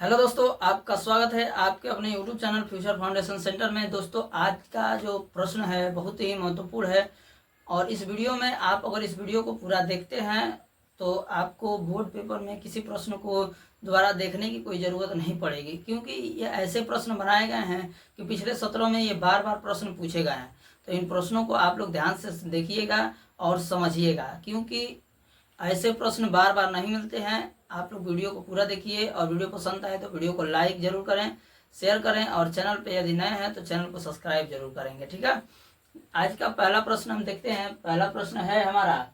Hello दोस्तों, आपका स्वागत है आपके अपने YouTube channel future foundation centre में। दोस्तों, आज का जो प्रश्न है बहुत ही महत्वपूर्ण है और इस वीडियो में आप अगर इस वीडियो को पूरा देखते हैं तो आपको बोर्ड पेपर में किसी प्रश्न को दोबारा देखने की कोई ज़रूरत नहीं पड़ेगी, क्योंकि ये ऐसे प्रश्न बनाए गए हैं कि पिछले सत्रों में ये बार बार प्रश्न पूछे गए हैं। तो इन प्रश्नों को आप लोग ध्यान से देखिएगा और समझिएगा, क्योंकि ऐसे प्रश्न बार बार नहीं मिलते हैं। आप लोग वीडियो को पूरा देखिए और वीडियो पसंद आए तो वीडियो को लाइक जरूर करें, शेयर करें और चैनल पे यदि नए हैं तो चैनल को सब्सक्राइब जरूर करेंगे। ठीक है, आज का पहला प्रश्न हम देखते हैं। पहला प्रश्न है हमारा,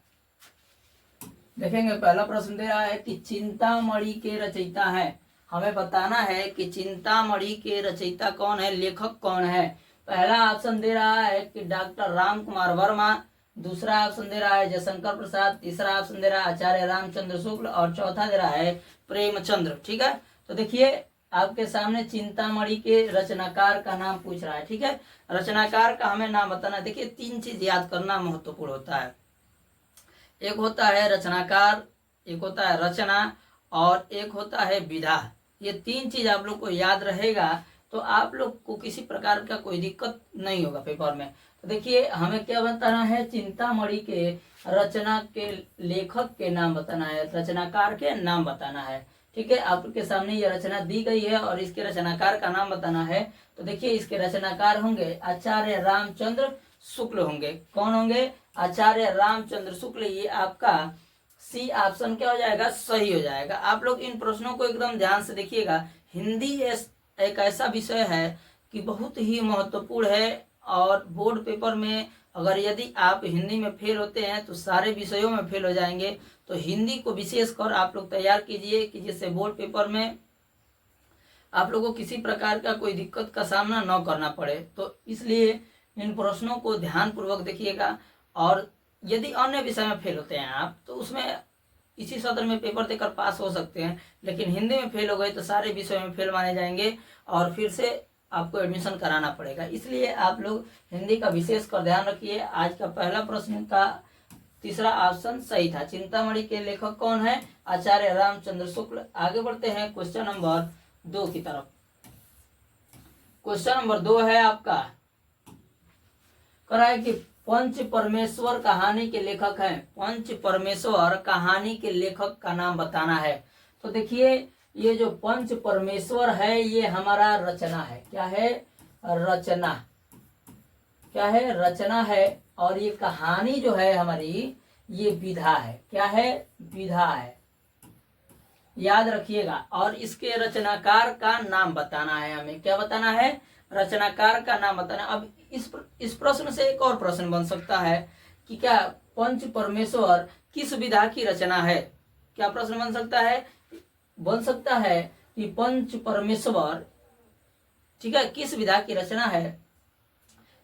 देखेंगे। पहला प्रश्न दे रहा है कि चिंतामणि के रचयिता है। हमें बताना है कि चिंतामणि के रचयिता कौन है, लेखक कौन है। पहला ऑप्शन दे रहा है कि डॉक्टर राम कुमार वर्मा, दूसरा ऑप्शन दे रहा है जयशंकर प्रसाद, तीसरा ऑप्शन दे रहा है आचार्य रामचंद्र शुक्ल और चौथा दे रहा है प्रेमचंद्र। ठीक है, तो देखिए आपके सामने चिंतामणि के रचनाकार का नाम पूछ रहा है। ठीक है, रचनाकार का हमें नाम बताना। देखिए, तीन चीज याद करना महत्वपूर्ण होता है। एक होता है रचनाकार, एक होता है रचना और एक होता है विधा। ये तीन चीज आप लोग को याद रहेगा तो आप लोग को किसी प्रकार का कोई दिक्कत नहीं होगा पेपर में। तो देखिए, हमें क्या बताना है, चिंतामणि के रचना के लेखक के नाम बताना है, रचनाकार के नाम बताना है। ठीक है, आपके सामने ये रचना दी गई है और इसके रचनाकार का नाम बताना है। तो देखिए, इसके रचनाकार होंगे आचार्य रामचंद्र शुक्ल होंगे। कौन होंगे? आचार्य रामचंद्र शुक्ल। ये आपका सी ऑप्शन क्या हो जाएगा, सही हो जाएगा। आप लोग इन प्रश्नों को एकदम ध्यान से देखिएगा। हिंदी एक ऐसा विषय है कि बहुत ही महत्वपूर्ण है और बोर्ड पेपर में अगर यदि आप हिंदी में फेल होते हैं तो सारे विषयों में फेल हो जाएंगे। तो हिंदी को विशेष कर आप लोग तैयार कीजिए कि जिससे बोर्ड पेपर में आप लोगों को किसी प्रकार का कोई दिक्कत का सामना न करना पड़े। तो इसलिए इन प्रश्नों को ध्यान पूर्वक देखिएगा। और यदि अन्य विषय में फेल होते हैं आप तो उसमें इसी सत्र में पेपर देकर पास हो सकते हैं, लेकिन हिंदी में फेल हो गए तो सारे विषयों में फेल माने जाएंगे और फिर से आपको एडमिशन कराना पड़ेगा। इसलिए आप लोग हिंदी का विशेष कर ध्यान रखिए। आज का पहला प्रश्न का तीसरा ऑप्शन सही था। चिंतामणि के लेखक कौन है? आचार्य रामचंद्र शुक्ल। आगे बढ़ते हैं क्वेश्चन नंबर 2 की तरफ। क्वेश्चन नंबर 2 है आपका, कह रहा है कि पंच परमेश्वर कहानी के लेखक हैं। पंच परमेश्वर कहानी के लेखक का नाम बताना है। तो देखिए, ये जो पंच परमेश्वर है ये हमारा रचना है। क्या है? रचना। क्या है? रचना है। और ये कहानी जो है हमारी ये विधा है। क्या है? विधा है, याद रखिएगा। और इसके रचनाकार का नाम बताना है। हमें क्या बताना है? रचनाकार का नाम बताना। अब इस प्रश्न से एक और प्रश्न बन सकता है कि क्या पंच परमेश्वर किस विधा की रचना है। क्या प्रश्न बन सकता है? बन सकता है कि पंच परमेश्वर, ठीक है, किस विधा की रचना है।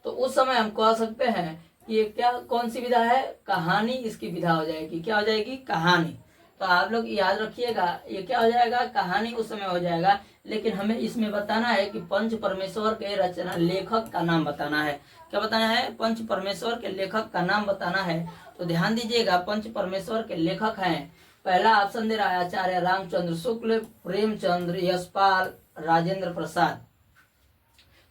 तो उस समय हम कह सकते हैं कि ये क्या, कौन सी विधा है? कहानी इसकी विधा हो जाएगी। क्या हो जाएगी? कहानी। तो आप लोग याद रखिएगा, ये क्या हो जाएगा? कहानी उस समय हो जाएगा। लेकिन हमें इसमें बताना है कि पंच परमेश्वर के रचना लेखक का नाम बताना है। क्या बताना है? पंच परमेश्वर के लेखक का नाम बताना है। तो ध्यान दीजिएगा, पंच परमेश्वर के लेखक हैं। पहला ऑप्शन दे रहा है आचार्य रामचंद्र शुक्ल, प्रेमचंद्र, यशपाल, राजेंद्र प्रसाद,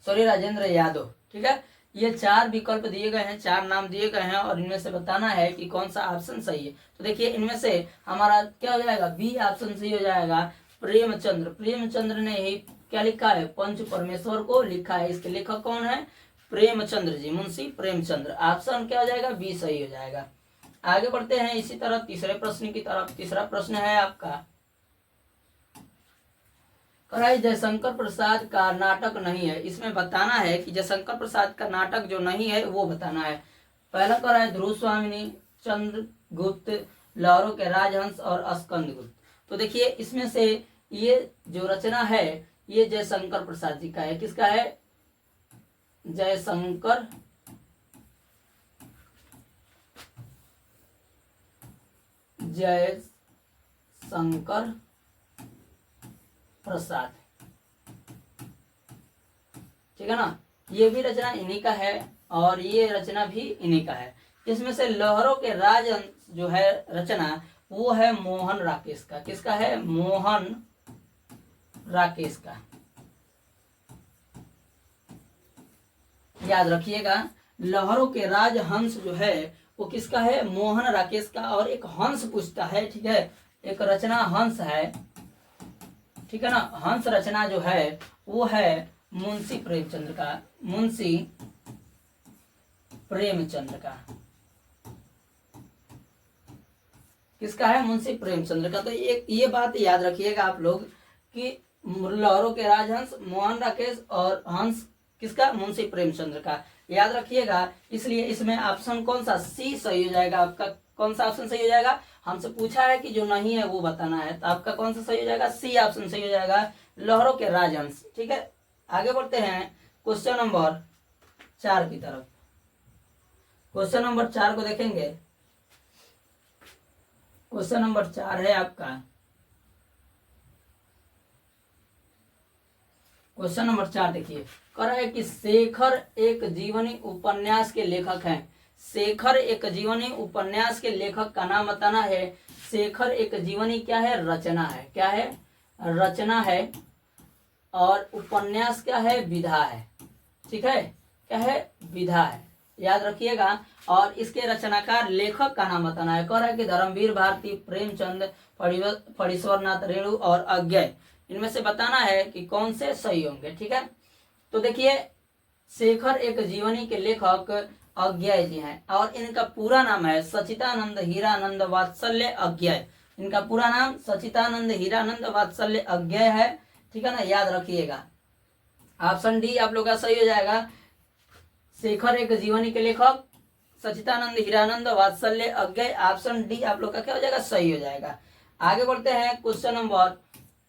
सॉरी राजेंद्र यादव। ठीक है, ये चार विकल्प दिए गए हैं, चार नाम दिए गए हैं और इनमें से बताना है कि कौन सा ऑप्शन सही है। तो देखिए, इनमें से हमारा क्या हो जाएगा? बी ऑप्शन सही हो जाएगा, प्रेमचंद्र। प्रेमचंद्र ने ही क्या लिखा है? पंच परमेश्वर को लिखा है। इसके लेखक कौन है? प्रेमचंद्र जी, मुंशी प्रेमचंद्र। ऑप्शन क्या हो जाएगा? बी सही हो जाएगा। आगे बढ़ते हैं इसी तरह तीसरे प्रश्न की तरफ। तीसरा प्रश्न है आपका, जयशंकर प्रसाद का नाटक नहीं है। इसमें बताना है कि जयशंकर प्रसाद का नाटक जो नहीं है वो बताना है। पहला कह रहा है ध्रुव स्वामिनी, चंद्रगुप्त, लहरों के राजहंस और स्कंदगुप्त। तो देखिए, इसमें से ये जो रचना है ये जयशंकर प्रसाद जी का है। किसका है? जयशंकर प्रसाद, ठीक है ना। ये भी रचना इन्हीं का है और ये रचना भी इन्हीं का है। इसमें से लहरों के राजहंस जो है रचना वो है मोहन राकेश का। किसका है? मोहन राकेश का। याद रखिएगा, लहरों के राज हंस जो है वो किसका है, मोहन राकेश का। और एक हंस पूछता है, ठीक है, एक रचना हंस है, ठीक है ना। हंस रचना जो है वो है मुंशी प्रेमचंद्र का, मुंशी प्रेमचंद्र का। किसका है, मुंशी प्रेमचंद्र का। तो ये बात याद रखिएगा आप लोग कि लहरों के राजहंस मोहन राकेश और हंस किसका, मुंशी प्रेमचंद्र का। याद रखिएगा, इसलिए इसमें ऑप्शन कौन सा, सी सही हो जाएगा आपका। कौन सा ऑप्शन सही हो जाएगा, हमसे पूछा है कि जो नहीं है वो बताना है, तो आपका कौन सा सही हो जाएगा, सी ऑप्शन सही हो जाएगा, लहरों के राजहंस। ठीक है, आगे बढ़ते हैं क्वेश्चन नंबर 4 की तरफ। क्वेश्चन नंबर 4 को देखेंगे। क्वेश्चन नंबर 4 है आपका, क्वेश्चन नंबर 4 देखिए, कह रहा है कि शेखर एक जीवनी उपन्यास के लेखक हैं। शेखर एक जीवनी उपन्यास के लेखक का नाम बताना है। शेखर एक जीवनी क्या है, रचना है, क्या है, रचना है। और उपन्यास क्या है, विधा है, ठीक है, क्या है, विधा है, याद रखिएगा। और इसके रचनाकार लेखक का नाम बताना है। कह रहा है कि धर्मवीर भारती, प्रेमचंद, फणीश्वरनाथ रेणु और अज्ञय, इनमें से बताना है कि कौन से सही होंगे। ठीक है, तो देखिए, शेखर एक जीवनी के लेखक अज्ञय जी हैं और इनका पूरा नाम है सचितानंद हीरानंद वात्सल्य अज्ञय। इनका पूरा नाम सचितानंद हीरानंद वात्सल्य अज्ञय है, ठीक है ना, याद रखिएगा। ऑप्शन डी आप लोग का सही हो जाएगा। शेखर एक जीवनी के लेखक सचितानंद हीरानंद वात्सल्य अज्ञय, ऑप्शन डी आप लोग का क्या हो जाएगा, सही हो जाएगा। आगे बढ़ते हैं क्वेश्चन नंबर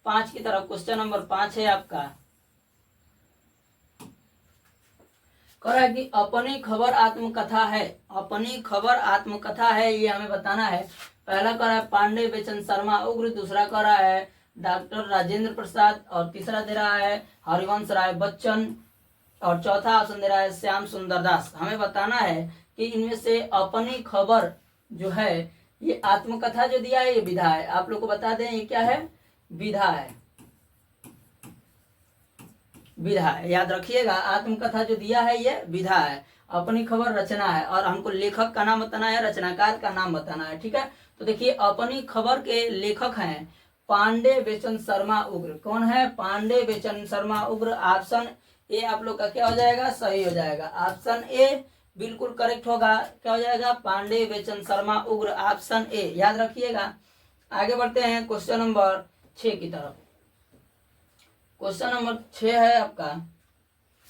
5 की तरफ। क्वेश्चन नंबर 5 है आपका, कह रहा है कि अपनी खबर आत्मकथा है। अपनी खबर आत्मकथा है, ये हमें बताना है। पहला कह रहा है पांडे बेचन शर्मा उग्र, दूसरा कह रहा है डॉक्टर राजेंद्र प्रसाद, और तीसरा दे रहा है हरिवंश राय बच्चन, और चौथा ऑप्शन दे रहा है श्याम सुंदर दास। हमें बताना है कि इनमें से अपनी खबर जो है ये आत्मकथा जो दिया है ये विधा है। आप लोग को बता दें ये क्या है, विधा है, विधा है, याद रखिएगा। आत्मकथा जो दिया है ये विधा है, अपनी खबर रचना है, और हमको लेखक का नाम बताना है, रचनाकार का नाम बताना है। ठीक है, तो देखिए अपनी खबर के लेखक हैं पांडे बेचन शर्मा उग्र। कौन है, पांडे बेचन शर्मा उग्र। ऑप्शन ए आप लोग का क्या हो जाएगा, सही हो जाएगा। ऑप्शन ए बिल्कुल करेक्ट होगा, क्या हो जाएगा, पांडे बेचन शर्मा उग्र, ऑप्शन ए, याद रखिएगा। आगे बढ़ते हैं क्वेश्चन नंबर 6 की तरफ। क्वेश्चन नंबर 6 है आपका,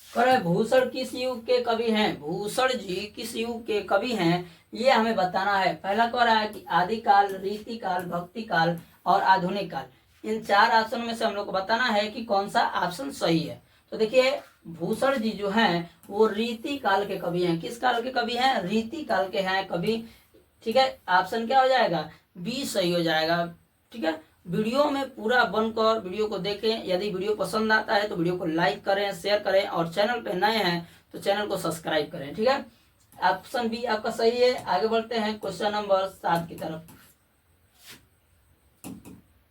कह भूषण किस युग के कवि हैं। भूषण जी किस युग के कवि हैं, ये हमें बताना है। पहला कह रहा है कि आदिकाल, रीतिकाल, भक्तिकाल और आधुनिक काल। इन 4 ऑप्शन में से हम लोग को बताना है कि कौन सा ऑप्शन सही है। तो देखिए भूषण जी जो हैं वो रीति काल के कवि हैं। किस काल के कवि हैं, रीति काल के हैं कवि। ठीक है, ऑप्शन क्या हो जाएगा, बी सही हो जाएगा। ठीक है, वीडियो में पूरा बनकर वीडियो को देखें। यदि वीडियो पसंद आता है तो वीडियो को लाइक करें, शेयर करें, और चैनल पे नए हैं तो चैनल को सब्सक्राइब करें। ठीक है, ऑप्शन बी आपका सही है। आगे बढ़ते हैं क्वेश्चन नंबर 7 की तरफ।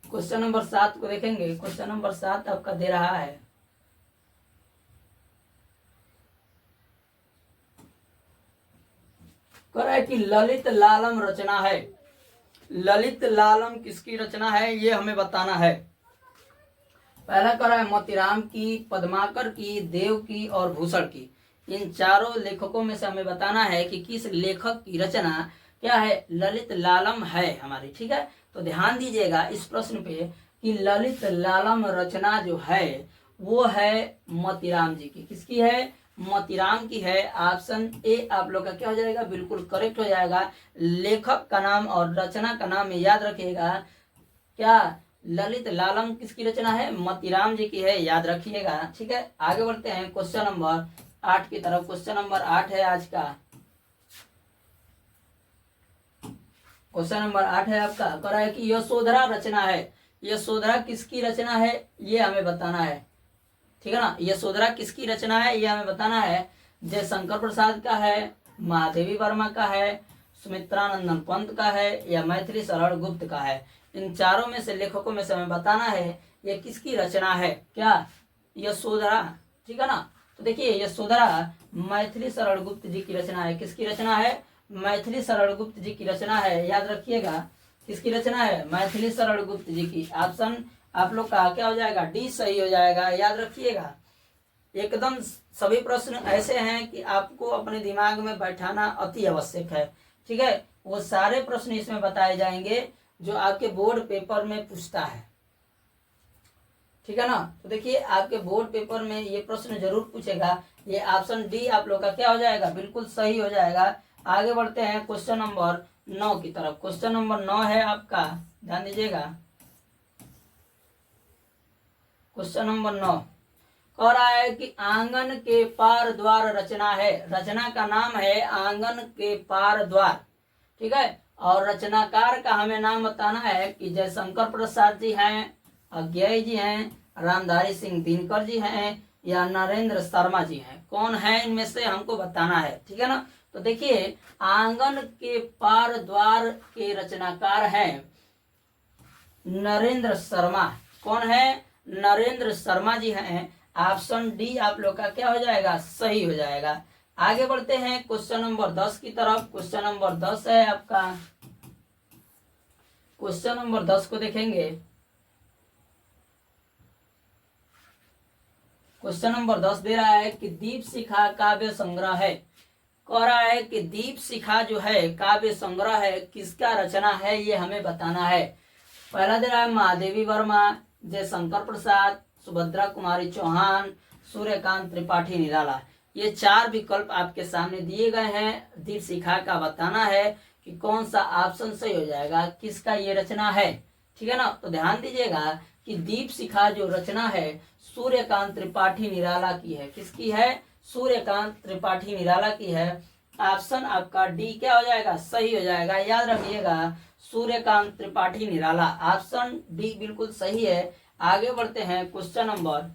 क्वेश्चन नंबर 7 को देखेंगे। क्वेश्चन नंबर 7 आपका दे रहा है, कह रहा है कि ललित लालम रचना है। ललित लालम किसकी रचना है, ये हमें बताना है। पहला कह रहा है मोतीराम की, पद्माकर की, देव की और भूषण की। इन 4 लेखकों में से हमें बताना है कि किस लेखक की रचना क्या है, ललित लालम है हमारी। ठीक है, तो ध्यान दीजिएगा इस प्रश्न पे कि ललित लालम रचना जो है वो है मोतीराम जी की। किसकी है, मोतीराम की है। ऑप्शन ए आप लोग का क्या हो जाएगा, बिल्कुल करेक्ट हो जाएगा। लेखक का नाम और रचना का नाम याद रखिएगा, क्या, ललित लालम किसकी रचना है, मोतीराम जी की है, याद रखिएगा। ठीक है, आगे बढ़ते हैं क्वेश्चन नंबर 8 की तरफ। क्वेश्चन नंबर 8 है आज का, क्वेश्चन नंबर 8 है आपका, कह रहा है कि यशोधरा रचना है। यशोधरा किसकी रचना है ये हमें बताना है। ठीक है ना, यशोधरा किसकी रचना है ये हमें बताना है। जयशंकर प्रसाद का है, महादेवी वर्मा का है, सुमित्रानंदन पंत का है, या मैथिली शरण गुप्त का है। इन 4 में से लेखकों में से हमें बताना है ये किसकी रचना है? क्या? यशोधरा, ठीक है ना। तो देखिए यशोधरा मैथिली शरण गुप्त जी की रचना है। किसकी रचना है? मैथिली शरण गुप्त जी की रचना है। याद रखिएगा किसकी रचना है? मैथिली शरण गुप्त जी की। ऑप्शन आप लोग का क्या हो जाएगा? डी सही हो जाएगा। याद रखिएगा एकदम सभी प्रश्न ऐसे हैं कि आपको अपने दिमाग में बैठाना अति आवश्यक है, ठीक है। वो सारे प्रश्न इसमें बताए जाएंगे जो आपके बोर्ड पेपर में पूछता है, ठीक है ना। तो देखिए आपके बोर्ड पेपर में ये प्रश्न जरूर पूछेगा। ये ऑप्शन डी आप लोग का क्या हो जाएगा? बिल्कुल सही हो जाएगा। आगे बढ़ते हैं क्वेश्चन नंबर 9 की तरफ। क्वेश्चन नंबर 9 है आपका, ध्यान दीजिएगा। क्वेश्चन नंबर 9 कह रहा है कि आंगन के पार द्वार रचना है। रचना का नाम है आंगन के पार द्वार, ठीक है। और रचनाकार का हमें नाम बताना है कि जयशंकर प्रसाद जी हैं, अज्ञेय जी हैं, रामधारी सिंह दिनकर जी हैं या नरेंद्र शर्मा जी हैं। कौन है इनमें से हमको बताना है, ठीक है ना। तो देखिए आंगन के पार द्वार के रचनाकार हैं नरेंद्र शर्मा। कौन है? नरेंद्र शर्मा जी हैं। ऑप्शन डी आप लोग का क्या हो जाएगा? सही हो जाएगा। आगे बढ़ते हैं क्वेश्चन नंबर 10 की तरफ। क्वेश्चन नंबर 10 है आपका। क्वेश्चन नंबर 10 को देखेंगे। क्वेश्चन नंबर 10 दे रहा है कि दीप शिखा काव्य संग्रह है। कह रहा है कि दीप शिखा जो है काव्य संग्रह है, किसका रचना है ये हमें बताना है। पहला दे रहा है महादेवी वर्मा, जयशंकर प्रसाद, सुभद्रा कुमारी चौहान, सूर्यकांत त्रिपाठी निराला। ये 4 विकल्प आपके सामने दिए गए हैं। दीप शिखा का बताना है कि कौन सा ऑप्शन सही हो जाएगा, किसका ये रचना है, ठीक है ना। तो ध्यान दीजिएगा कि दीप शिखा जो रचना है सूर्यकांत त्रिपाठी निराला की है। किसकी है? सूर्यकांत त्रिपाठी निराला की है। ऑप्शन आपका डी क्या हो जाएगा? सही हो जाएगा। याद रखिएगा सूर्यकांत त्रिपाठी निराला, ऑप्शन डी बिल्कुल सही है। आगे बढ़ते हैं क्वेश्चन नंबर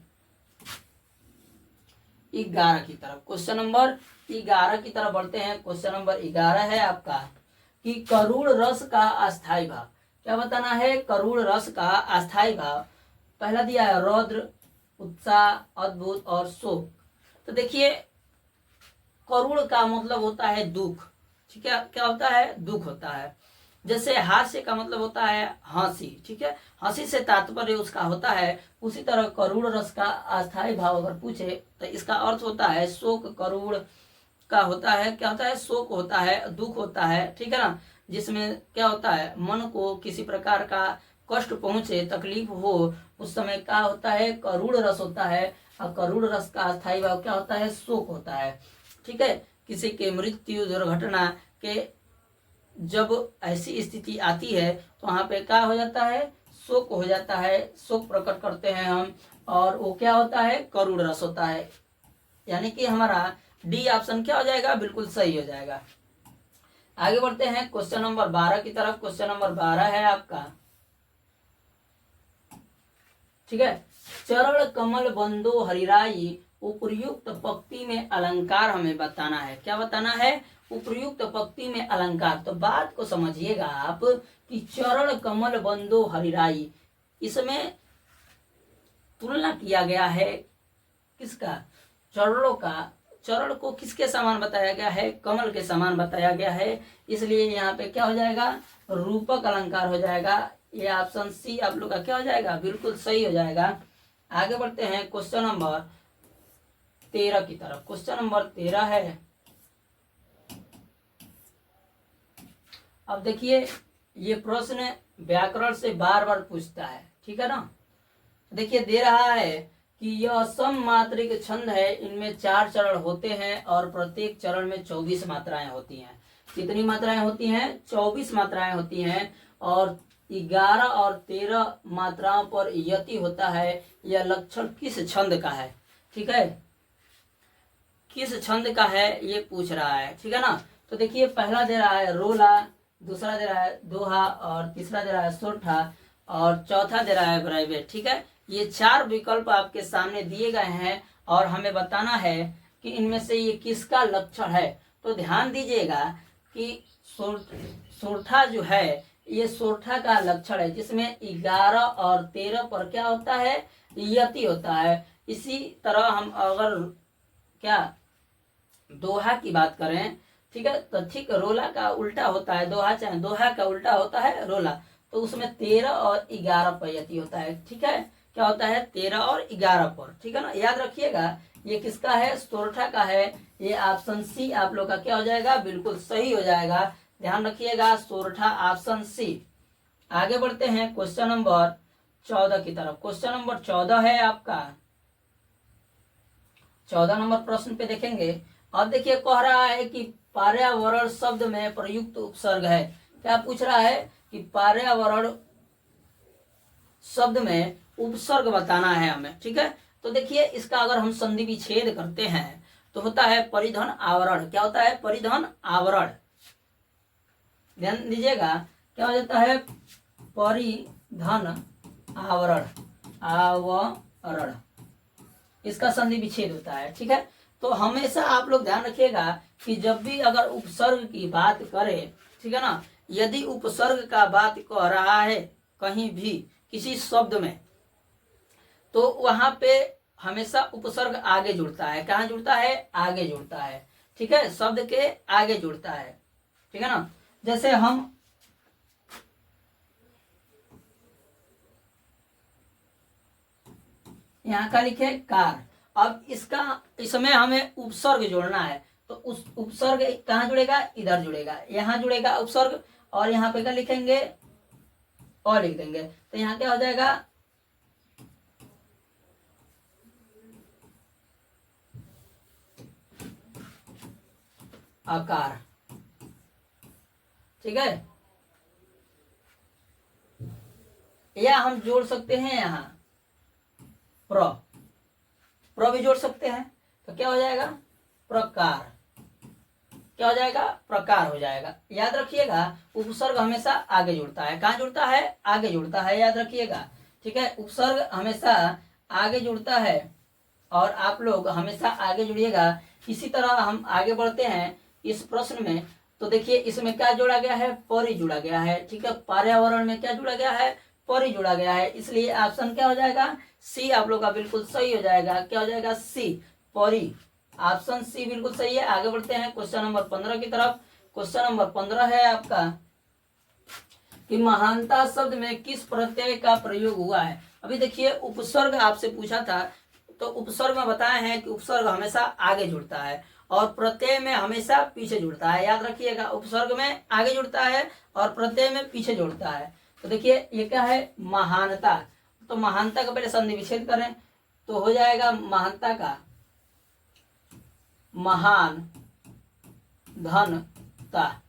11 की तरफ। क्वेश्चन नंबर 11 की तरफ बढ़ते हैं। क्वेश्चन नंबर 11 है आपका कि करुण रस का अस्थाई भाव। क्या बताना है? करुण रस का अस्थाई भाव। पहला दिया है रौद्र, उत्साह, अद्भुत और शोक। तो देखिए करुण का मतलब होता है दुख, ठीक है। क्या होता है? दुख होता है। जैसे हास्य का मतलब होता है हंसी, ठीक है। हंसी से तात्पर्य उसका होता है। उसी तरह करुण रस का अस्थाई भाव अगर पूछे तो इसका अर्थ होता है शोक। करुण का होता है क्या होता है? शोक होता है, दुख होता है, ठीक है ना। जिसमें क्या होता है? मन को किसी प्रकार का कष्ट पहुंचे, तकलीफ हो, उस समय क्या होता है? करुण रस होता है। और करुण रस का अस्थाई भाव क्या होता है? शोक होता है, ठीक है। किसी के मृत्यु, दुर्घटना के जब ऐसी स्थिति आती है तो वहां पे क्या हो जाता है? शोक हो जाता है, शोक प्रकट करते हैं हम, और वो क्या होता है? करुण रस होता है। यानी कि हमारा डी ऑप्शन क्या हो जाएगा? बिल्कुल सही हो जाएगा। आगे बढ़ते हैं क्वेश्चन नंबर 12 की तरफ। क्वेश्चन नंबर 12 है आपका, ठीक है। चरण कमल बंदो हरिराई, उपर्युक्त पंक्ति में अलंकार हमें बताना है। क्या बताना है? उपर्युक्त पंक्ति में अलंकार। तो बात को समझिएगा आप कि चरण कमल बंदो हरिराई, इसमें तुलना किया गया है किसका? चरणों का। चरण को किसके समान बताया गया है? कमल के समान बताया गया है। इसलिए यहाँ पे क्या हो जाएगा? रूपक अलंकार हो जाएगा। ये ऑप्शन सी आप लोग का क्या हो जाएगा? बिल्कुल सही हो जाएगा। आगे बढ़ते हैं क्वेश्चन नंबर 13 की तरफ। क्वेश्चन नंबर 13 है। अब देखिए ये प्रश्न व्याकरण से बार बार पूछता है, ठीक है ना। देखिए दे रहा है कि यह सममात्रिक छंद है, इनमें 4 चरण होते हैं और प्रत्येक चरण में 24 मात्राएं होती हैं। कितनी मात्राएं होती हैं? 24 मात्राएं होती हैं। और 11 और 13 मात्राओं पर यति होता है। यह लक्षण किस छंद का है, ठीक है। किस छंद का है ये पूछ रहा है, ठीक है ना। तो देखिए पहला दे रहा है रोला, दूसरा दे रहा है दोहा, और तीसरा दे रहा है सोरठा, और चौथा दे रहा है ब्राइवेट, ठीक है। ये 4 विकल्प आपके सामने दिए गए हैं और हमें बताना है कि इनमें से ये किसका लक्षण है। तो ध्यान दीजिएगा कि सोरठा जो है ये सोरठा का लक्षण है, जिसमें 11 और 13 पर क्या होता है, यति होता है। इसी तरह हम अगर क्या दोहा की बात करें, ठीक है, तो ठीक रोला का उल्टा होता है दोहा, चाहे दोहा का उल्टा होता है रोला, तो उसमें 13 और 11 पर यति होता है। ठीक है, क्या होता है, 13 और 11 पर। ठीक है ना, याद रखिएगा ये किसका है, सोरठा का है। ये ऑप्शन सी आप लोग का क्या हो जाएगा, बिल्कुल सही हो जाएगा। ध्यान रखिएगा, सोरठा ऑप्शन सी। आगे बढ़ते हैं क्वेश्चन नंबर 14 की तरफ। क्वेश्चन नंबर 14 है आपका, 14 नंबर प्रश्न पे देखेंगे। अब देखिए कह रहा है कि पर्यावरण शब्द में प्रयुक्त उपसर्ग है। क्या पूछ रहा है कि पर्यावरण शब्द में उपसर्ग बताना है हमें। ठीक है, तो देखिए इसका अगर हम संधि विच्छेद करते हैं तो होता है परिधन आवरण। क्या होता है, परिधन आवरण। ध्यान दीजिएगा, क्या हो जाता है, परिधन आवरण, आवरण, इसका संधि विच्छेद होता है। ठीक है, तो हमेशा आप लोग ध्यान रखिएगा कि जब भी अगर उपसर्ग की बात करें, ठीक है ना, यदि उपसर्ग का बात कह रहा है कहीं भी किसी शब्द में, तो वहां पे हमेशा उपसर्ग आगे जुड़ता है। कहाँ जुड़ता है, आगे जुड़ता है। ठीक है, शब्द के आगे जुड़ता है। ठीक है ना, जैसे हम यहाँ का लिखे कार, अब इसका इसमें हमें उपसर्ग जोड़ना है, तो उस उपसर्ग कहाँ जुड़ेगा, इधर जुड़ेगा, यहाँ जुड़ेगा उपसर्ग, और यहाँ पे क्या लिखेंगे, और लिख देंगे, तो यहाँ क्या हो जाएगा, आकार। ठीक है, या हम जोड़ सकते हैं यहाँ प्र भी जोड़ सकते हैं, तो क्या हो जाएगा, प्रकार। क्या हो जाएगा, प्रकार हो जाएगा। याद रखिएगा उपसर्ग हमेशा आगे जुड़ता है। कहाँ जुड़ता है, आगे जुड़ता है, याद रखिएगा। ठीक है, उपसर्ग हमेशा आगे जुड़ता है, और आप लोग हमेशा आगे जुड़िएगा। इसी तरह हम आगे बढ़ते हैं इस प्रश्न में। तो देखिए इसमें क्या जोड़ा गया है, परि जुड़ा गया है। ठीक है, पर्यावरण में क्या जुड़ा गया है, परि जुड़ा गया है, इसलिए ऑप्शन क्या हो जाएगा, सी आप लोग का बिल्कुल सही हो जाएगा। क्या हो जाएगा, सी, परि। ऑप्शन सी बिल्कुल सही है। आगे बढ़ते हैं क्वेश्चन नंबर 15 की तरफ। क्वेश्चन नंबर 15 है आपका कि महानता शब्द में किस प्रत्यय का प्रयोग हुआ है। अभी देखिए उपसर्ग आपसे पूछा था, तो उपसर्ग में बताए हैं कि उपसर्ग हमेशा आगे जुड़ता है और प्रत्यय में हमेशा पीछे जुड़ता है। याद रखिएगा, उपसर्ग में आगे जुड़ता है और प्रत्यय में पीछे जुड़ता है। तो देखिए ये क्या है, महानता। तो महानता का पहले संधि विच्छेद करें तो हो जाएगा महानता का महान धन ता,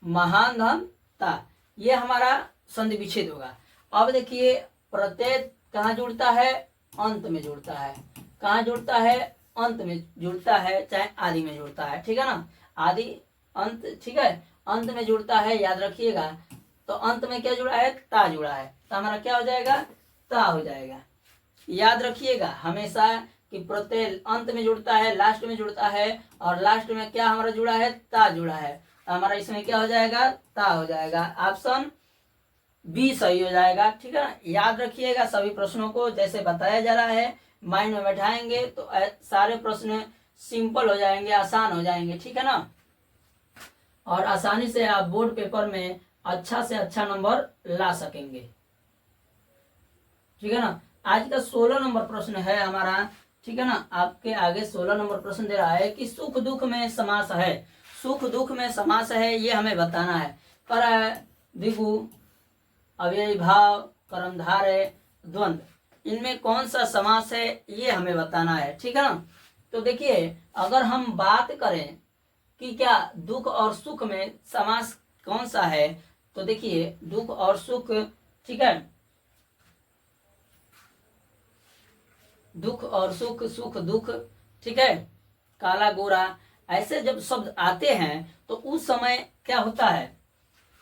महान धन ता, ये हमारा संधि विच्छेद होगा। अब देखिए प्रत्यय कहाँ जुड़ता है, अंत में जुड़ता है। कहाँ जुड़ता है, अंत में जुड़ता है, चाहे आदि में जुड़ता है। ठीक है ना, आदि अंत। ठीक है, अंत में जुड़ता है, याद रखिएगा। तो अंत में क्या जुड़ा है, ता जुड़ा है, तो हमारा क्या हो जाएगा, ता हो जाएगा। याद रखिएगा हमेशा कि प्रत्यय अंत में जुड़ता है, लास्ट में जुड़ता है, और लास्ट में क्या हमारा जुड़ा है, ता जुड़ा है, तो हमारा इसमें क्या हो जाएगा, ता हो जाएगा। ऑप्शन बी सही हो जाएगा। ठीक है ना, याद रखिएगा सभी प्रश्नों को जैसे बताया जा रहा है, माइंड में बैठाएंगे तो सारे प्रश्न सिंपल हो जाएंगे, आसान हो जाएंगे। ठीक है ना, और आसानी से आप बोर्ड पेपर में अच्छा से अच्छा नंबर ला सकेंगे। ठीक है ना, आज का 16 नंबर प्रश्न है हमारा। ठीक है ना, आपके आगे 16 नंबर प्रश्न दे रहा है कि सुख दुख में समास है। सुख दुख में समास है, ये हमें बताना है। पर द्विगु, अव्ययी भाव, कर्मधारय, द्वंद्व, इनमें कौन सा समास है ये हमें बताना है। ठीक है ना, तो देखिए अगर हम बात करें कि क्या दुख और सुख में समास कौन सा है, तो देखिए दुख और सुख, ठीक है, दुख और सुख, सुख दुख, ठीक है, काला गोरा, ऐसे जब शब्द आते हैं तो उस समय क्या होता है,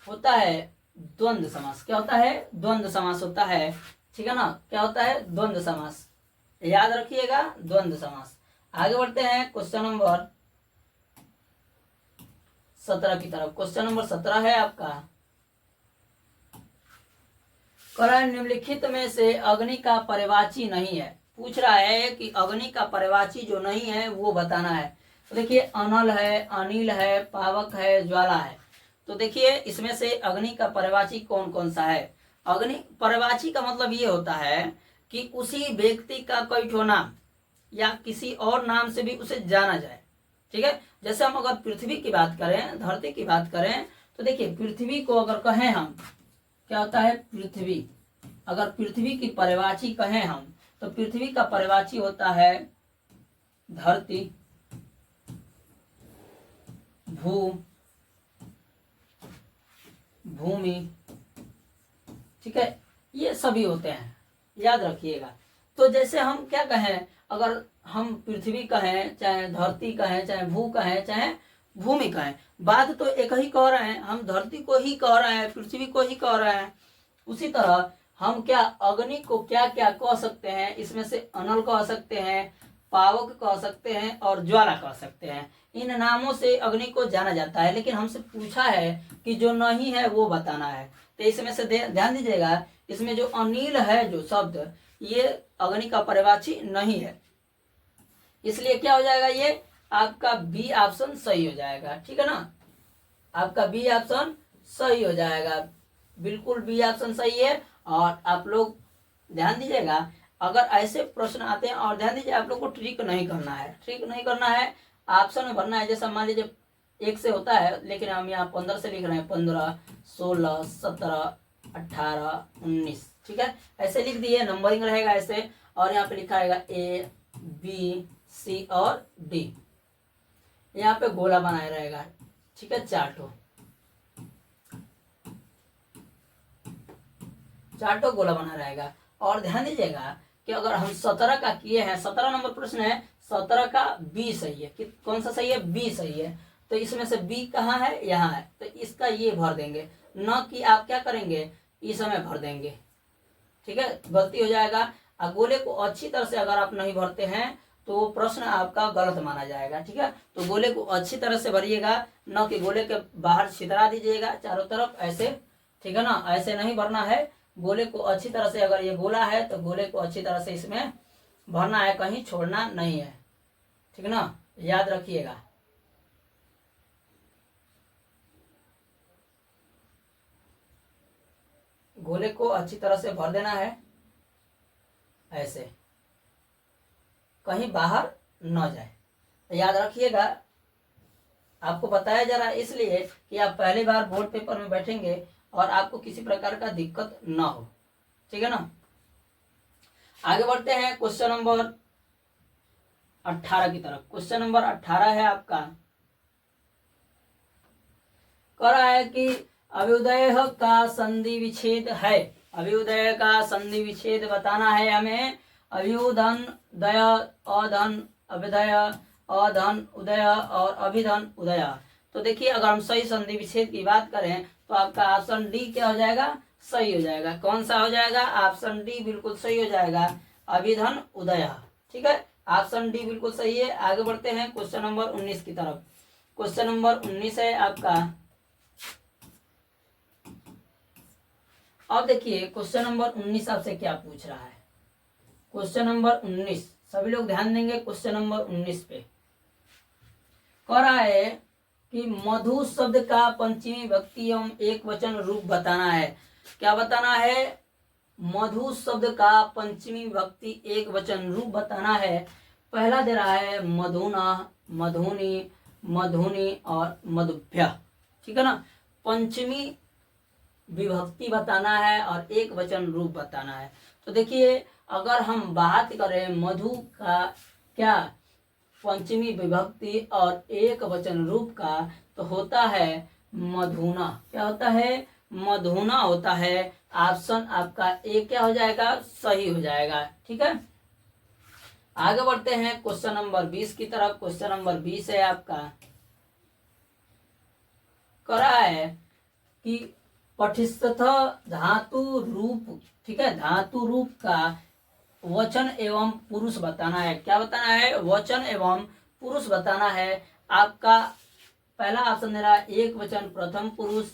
होता है द्वंद्व समास। क्या होता है, द्वंद्व समास होता है। ठीक है ना, क्या होता है, द्वंद्व समास, याद रखिएगा, द्वंद्व समास। आगे बढ़ते हैं क्वेश्चन नंबर 17 की तरफ। क्वेश्चन नंबर 17 है आपका करण निम्नलिखित में से अग्नि का पर्यायवाची नहीं है। पूछ रहा है कि अग्नि का पर्यायवाची जो नहीं है वो बताना है। तो देखिए अनल है, अनिल है, पावक है, ज्वाला है। तो देखिए इसमें से अग्नि का पर्यायवाची कौन कौन सा है। अग्नि पर्यायवाची का मतलब ये होता है कि उसी व्यक्ति का कोई ठो नाम या किसी और नाम से भी उसे जाना जाए। ठीक है, जैसे हम अगर पृथ्वी की बात करें, धरती की बात करें, तो देखिए पृथ्वी को अगर कहें हम, क्या होता है पृथ्वी। अगर पृथ्वी की पर्यायवाची कहें हम, तो पृथ्वी का पर्यायवाची होता है धरती, भू, भूमि। ठीक है, ये सभी होते हैं, याद रखिएगा। तो जैसे हम क्या कहें, अगर हम पृथ्वी कहें, चाहे धरती कहें, चाहे भू कहें, चाहे भूमि कहें, बात तो एक ही कह रहे हैं, हम धरती को ही कह रहे हैं, पृथ्वी को ही कह रहे हैं। उसी तरह हम क्या अग्नि को क्या क्या कह सकते हैं, इसमें से अनल कह सकते हैं, पावक कह सकते हैं और ज्वाला कह सकते हैं। इन नामों से अग्नि को जाना जाता है, लेकिन हमसे पूछा है कि जो नहीं है वो बताना है। तो इसमें से ध्यान दीजिएगा, इसमें जो अनिल है जो शब्द, ये अग्नि का पर्यायवाची नहीं है, इसलिए क्या हो जाएगा, ये आपका बी ऑप्शन सही हो जाएगा। ठीक है ना, आपका बी ऑप्शन सही हो जाएगा, बिल्कुल बी ऑप्शन सही है। और आप लोग ध्यान दीजिएगा, अगर ऐसे प्रश्न आते हैं, और ध्यान दीजिए आप लोग को ट्रिक नहीं करना है, ट्रिक नहीं करना है, ऑप्शन में भरना है। जैसा मान लीजिए 1 से होता है, लेकिन हम यहाँ 15 से लिख रहे हैं, 15, 16, 17, 18, 19। ठीक है, ऐसे लिख दिए, नंबरिंग रहेगा ऐसे, और यहाँ पे लिखा रहेगा ए, बी, सी और डी। यहाँ पे गोला बनाया रहेगा। ठीक है, चार्टो गोला बना रहेगा। और ध्यान दीजिएगा कि अगर हम 17 का किए हैं, 17 नंबर प्रश्न है, 17 का बी सही है। कि कौन सा सही है, बी सही है। तो इसमें से बी कहाँ है, यहाँ है, तो इसका ये भर देंगे, न कि आप क्या करेंगे, इस समय भर देंगे। ठीक है, गलती हो जाएगा। और गोले को अच्छी तरह से अगर आप नहीं भरते हैं तो प्रश्न आपका गलत माना जाएगा। ठीक है, तो गोले को अच्छी तरह से भरिएगा, न कि गोले के बाहर छितरा दीजिएगा चारों तरफ ऐसे। ठीक है ना, ऐसे नहीं भरना है, गोले को अच्छी तरह से, अगर ये गोला है तो गोले को अच्छी तरह से इसमें भरना है, कहीं छोड़ना नहीं है। ठीक है ना, याद रखिएगा। गोले को अच्छी तरह से भर देना है ऐसे, कहीं बाहर न जाए। याद रखिएगा, आपको बताया जा रहा है इसलिए कि आप पहली बार बोर्ड पेपर में बैठेंगे और आपको किसी प्रकार का दिक्कत ना हो। ठीक है ना, आगे बढ़ते हैं क्वेश्चन नंबर 18 की तरफ। क्वेश्चन नंबर 18 है आपका, कह रहा है कि अभ्युदय का संधि विच्छेद है। अभ्युदय का संधि विच्छेद बताना है हमें। अभ्युधन दय, अधन अभ्युदय, अधन उदय और अभिधन उदय। तो देखिए अगर हम सही संधि विच्छेद की बात करें तो आपका ऑप्शन डी क्या हो जाएगा, सही हो जाएगा। कौन सा हो जाएगा, ऑप्शन डी बिल्कुल सही हो जाएगा, अभिधन उदय। ठीक है, ऑप्शन डी बिल्कुल सही है। आगे बढ़ते हैं क्वेश्चन नंबर 19 की तरफ। क्वेश्चन नंबर 19 है आपका। अब देखिए क्वेश्चन नंबर 19 आपसे क्या पूछ रहा है। क्वेश्चन नंबर 19, सभी लोग ध्यान देंगे क्वेश्चन नंबर 19 पे। कह रहा है कि मधु शब्द का पंचमी विभक्ति एवं एक वचन रूप बताना है। क्या बताना है, मधु शब्द का पंचमी विभक्ति एक वचन रूप बताना है। पहला दे रहा है मधुना, मधुनी, मधुनी और मधुभ्य। ठीक है ना, पंचमी विभक्ति बताना है और एक वचन रूप बताना है। तो देखिए अगर हम बात करें मधु का क्या पंचमी विभक्ति और एक वचन रूप का, तो होता है मधुना। क्या होता है, मधुना होता है। ऑप्शन आपका ए क्या हो जाएगा, सही हो जाएगा। ठीक है, आगे बढ़ते हैं क्वेश्चन नंबर 20 की तरफ। क्वेश्चन नंबर 20 है आपका, कह रहा है कि पठिस्थ धातु रूप, ठीक है, धातु रूप का वचन एवं पुरुष बताना है। क्या बताना है, वचन एवं पुरुष बताना है। आपका पहला ऑप्शन दे रहा है एक वचन प्रथम पुरुष,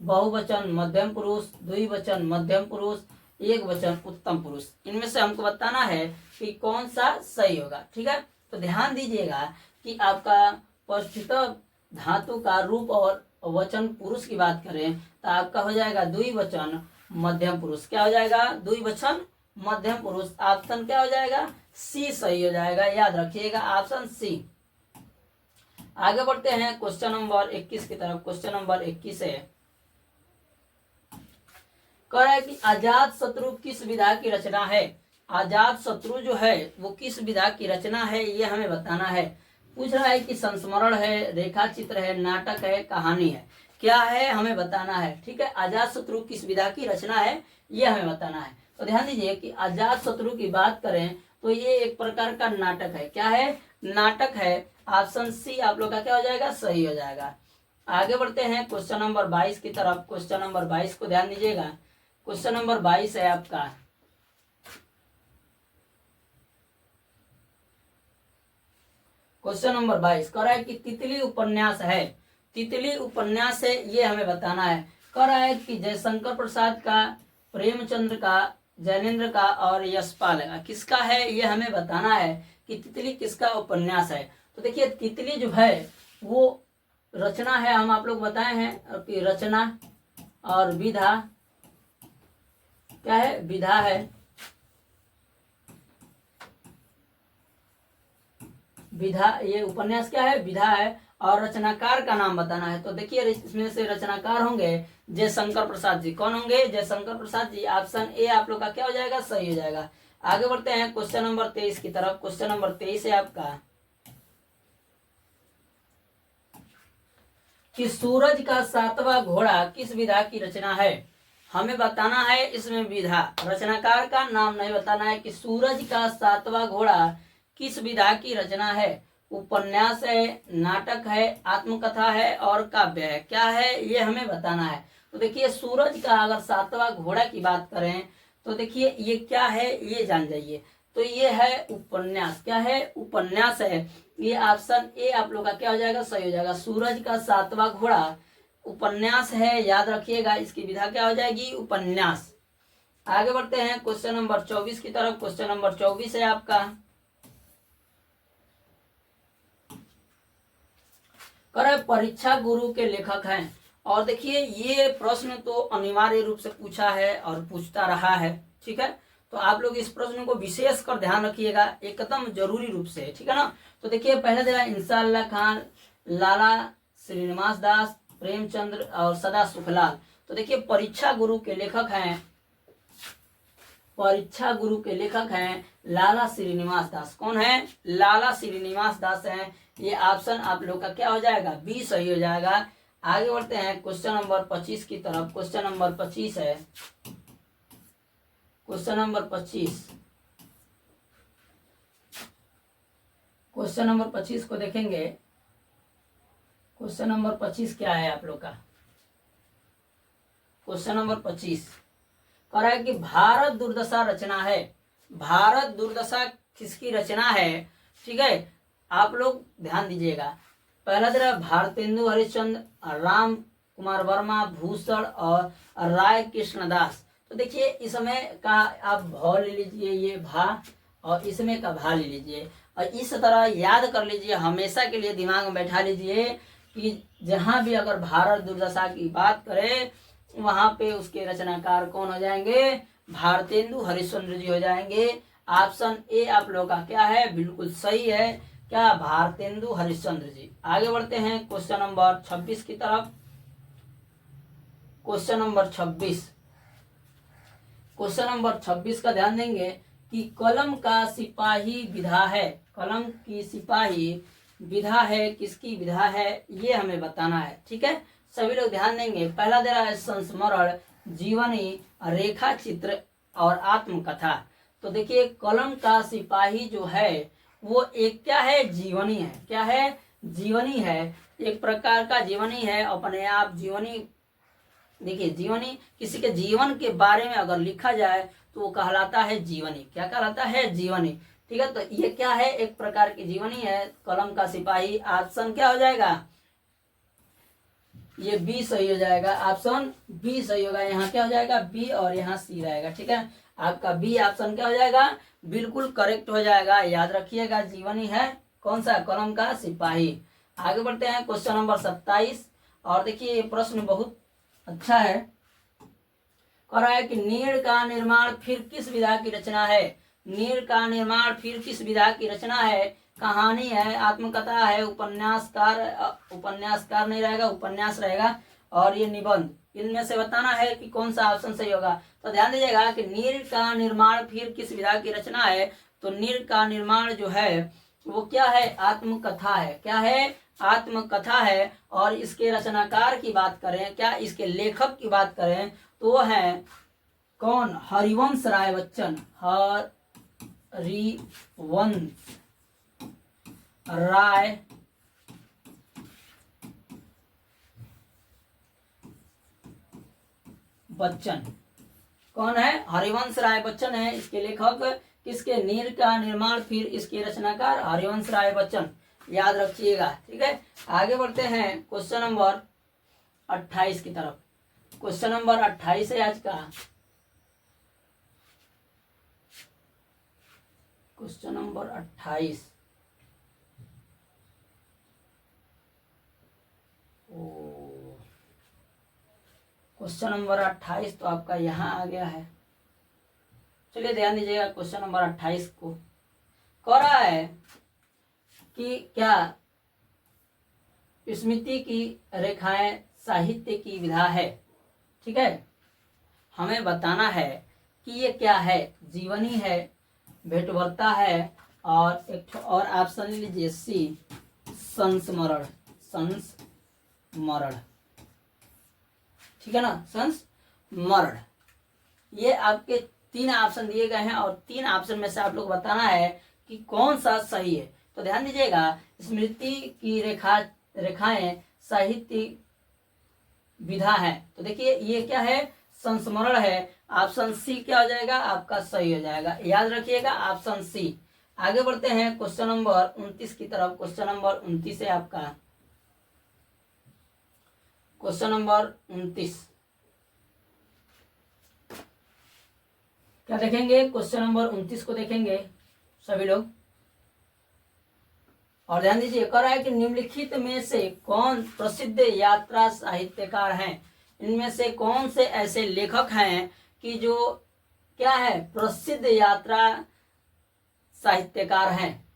बहुवचन मध्यम पुरुष, द्विवचन मध्यम पुरुष एक वचन उत्तम पुरुष। इनमें से हमको बताना है कि कौन सा सही होगा। ठीक है, तो ध्यान दीजिएगा कि आपका परिस्थित धातु का रूप और वचन पुरुष की बात करें तो आपका हो जाएगा द्विवचन मध्यम पुरुष। क्या हो जाएगा? द्विवचन मध्यम पुरुष। ऑप्शन क्या हो जाएगा? सी सही हो जाएगा, याद रखिएगा ऑप्शन सी। आगे बढ़ते हैं क्वेश्चन नंबर 21 की तरफ। क्वेश्चन नंबर 21 है, कह रहा है कि अजात शत्रु किस विधा की रचना है। अजात शत्रु जो है वो किस विधा की रचना है, ये हमें बताना है। पूछ रहा है कि संस्मरण है, रेखा चित्र है, नाटक है, कहानी है, क्या है हमें बताना है। ठीक है, अजात शत्रु किस विधा की रचना है ये हमें बताना है। तो ध्यान दीजिए कि अजात शत्रु की बात करें तो ये एक प्रकार का नाटक है। क्या है? नाटक है। ऑप्शन सी आप लोग का क्या हो जाएगा? सही हो जाएगा। आगे बढ़ते हैं क्वेश्चन नंबर 22 की तरफ। क्वेश्चन नंबर 22 को ध्यान दीजिएगा। क्वेश्चन नंबर 22 है आपका, क्वेश्चन नंबर 22 कह रहा है कि तितली उपन्यास है। तितली उपन्यास है ये हमें बताना है। कह रहा है कि जयशंकर प्रसाद का, प्रेमचंद्र का, जैनेन्द्र का और यशपाल का किसका है ये हमें बताना है कि तितली किसका उपन्यास है। तो देखिए तितली जो है वो रचना है, हम आप लोग बताए हैं कि रचना और विधा क्या है? विधा है। विधा, ये उपन्यास क्या है? विधा है। और रचनाकार का नाम बताना है। तो देखिए इसमें से रचनाकार होंगे जयशंकर प्रसाद जी। कौन होंगे? जयशंकर प्रसाद जी। ऑप्शन ए आप लोग का क्या हो जाएगा? सही हो जाएगा। आगे बढ़ते हैं क्वेश्चन नंबर 23 की तरफ। क्वेश्चन नंबर 23 है आपका कि सूरज का सातवां घोड़ा किस विधा की रचना है। हमें बताना है इसमें विधा, रचनाकार का नाम नहीं बताना है कि सूरज का सातवां घोड़ा किस विधा की रचना है। उपन्यास है, नाटक है, आत्मकथा है और काव्य है। क्या है ये हमें बताना है। तो देखिए सूरज का अगर सातवां घोड़ा की बात करें तो देखिए ये क्या है ये जान जाइए। तो ये है उपन्यास। क्या है? उपन्यास है। ये ऑप्शन ए आप लोग का क्या हो जाएगा? सही हो जाएगा। सूरज का सातवां घोड़ा उपन्यास है, याद रखिएगा। इसकी विधा क्या हो जाएगी? उपन्यास। आगे बढ़ते हैं क्वेश्चन नंबर 24 की तरफ। क्वेश्चन नंबर 24 है आपका, करे परीक्षा गुरु के लेखक हैं। और देखिए ये प्रश्न तो अनिवार्य रूप से पूछा है और पूछता रहा है। ठीक है, तो आप लोग इस प्रश्न को विशेष कर ध्यान रखिएगा, एकदम जरूरी रूप से। ठीक है ना। तो देखिए पहले दे रहा है इंशाअल्लाह खान, लाला श्रीनिवास दास, प्रेमचंद्र और सदा सुखलाल। तो देखिए परीक्षा गुरु के लेखक हैं, परीक्षा गुरु के लेखक हैं लाला श्रीनिवास दास। कौन है? लाला श्रीनिवास दास हैं। ये ऑप्शन आप लोग का क्या हो जाएगा? बी सही हो जाएगा। आगे बढ़ते हैं क्वेश्चन नंबर 25 की तरफ। क्वेश्चन नंबर 25 है, क्वेश्चन नंबर 25। क्वेश्चन नंबर 25 को देखेंगे। क्वेश्चन नंबर 25 क्या है आप लोग का? क्वेश्चन नंबर 25 कह रहा है कि भारत दुर्दशा रचना है। भारत दुर्दशा किसकी रचना है? ठीक है, आप लोग ध्यान दीजिएगा। पहला दे रहा है भारतेंदु हरिश्चंद्र, राम कुमार वर्मा, भूषण और राय कृष्णदास। तो देखिए इसमें का आप भाव ले लीजिए, ये भा, और इसमें का भा ले लीजिए और इस तरह याद कर लीजिए, हमेशा के लिए दिमाग में बैठा लीजिए कि जहां भी अगर भारत दुर्दशा की बात करें वहां पे उसके रचनाकार कौन हो जाएंगे? भारतेंदु हरिश्चंद्र जी हो जाएंगे। ऑप्शन ए आप लोग का क्या है? बिल्कुल सही है। क्या? भारतेंदु हरिश्चंद्र जी। आगे बढ़ते हैं क्वेश्चन नंबर 26 की तरफ। क्वेश्चन नंबर 26, क्वेश्चन नंबर 26 का ध्यान देंगे कि कलम का सिपाही विधा है। कलम की सिपाही विधा है, किसकी विधा है ये हमें बताना है। ठीक है, सभी लोग ध्यान देंगे। पहला दे रहा है संस्मरण, जीवनी, रेखा चित्र और आत्मकथा। तो देखिए कलम का सिपाही जो है वो एक क्या है? जीवनी है। क्या है? जीवनी है। एक प्रकार का जीवनी है, अपने आप जीवनी। देखिए जीवनी किसी के जीवन के बारे में अगर लिखा जाए तो वो कहलाता है जीवनी। क्या कहलाता है? जीवनी। ठीक है, तो ये क्या है? एक प्रकार की जीवनी है। कलम का सिपाही ऑप्शन क्या हो जाएगा? ये बी सही हो जाएगा, ऑप्शन बी सही होगा। यहाँ क्या हो जाएगा, बी, और यहाँ सी रहेगा। ठीक है, आपका बी ऑप्शन क्या हो जाएगा, बिल्कुल करेक्ट हो जाएगा। याद रखिएगा, जीवन ही है कौन सा, कलम का सिपाही। आगे बढ़ते हैं क्वेश्चन नंबर 27। और देखिए ये प्रश्न बहुत अच्छा है। कह रहा है कि नीड़ का निर्माण फिर किस विधा की रचना है। नीड़ का निर्माण फिर किस विधा की रचना है। कहानी है, आत्मकथा है, उपन्यासकार नहीं रहेगा, उपन्यास रहेगा, और ये निबंध। इनमें से बताना है कि कौन सा ऑप्शन सही होगा। तो ध्यान दीजिएगा कि नीड़ का निर्माण फिर किस विधा की रचना है। तो नीड़ का निर्माण जो है वो क्या है, आत्मकथा है। क्या है, आत्मकथा है। और इसके रचनाकार की बात करें, क्या इसके लेखक की बात करें, तो वो है कौन, हरिवंश राय बच्चन। हरिवंश राय बच्चन। कौन है, हरिवंश राय बच्चन है इसके लेखक। किसके, नीड़ का निर्माण फिर इसके रचनाकार हरिवंश राय बच्चन। याद रखिएगा। ठीक है, आगे बढ़ते हैं क्वेश्चन नंबर 28 की तरफ। क्वेश्चन नंबर 28 है आज का। Question number 28। क्वेश्चन नंबर 28 तो आपका यहाँ आ गया है। चलिए ध्यान दीजिएगा क्वेश्चन नंबर 28 को। कह रहा है कि क्या स्मृति की रेखाएं साहित्य की विधा है। ठीक है, हमें बताना है कि ये क्या है, जीवनी है, भेंटवार्ता है, और एक और ऑप्शन लीजिए सी, संस्मरण। संस्मरण, ठीक है ना, संस्मरण। ये आपके 3 ऑप्शन दिए गए हैं, और 3 ऑप्शन में से आप लोग बताना है कि कौन सा सही है। तो ध्यान दीजिएगा, स्मृति की रेखाएं साहित्य विधा है। तो देखिए ये क्या है, संस्मरण है। ऑप्शन सी क्या हो जाएगा, आपका सही हो जाएगा। याद रखिएगा, ऑप्शन सी। आगे बढ़ते हैं क्वेश्चन नंबर 29 की तरफ। क्वेश्चन नंबर 29 है आपका। क्वेश्चन नंबर 29 क्या देखेंगे, क्वेश्चन नंबर 29 को देखेंगे सभी लोग। और ध्यान दीजिए, कह रहा है कि निम्नलिखित में से कौन प्रसिद्ध यात्रा साहित्यकार हैं। इनमें से कौन से ऐसे लेखक हैं कि जो क्या है, प्रसिद्ध यात्रा साहित्यकार हैं।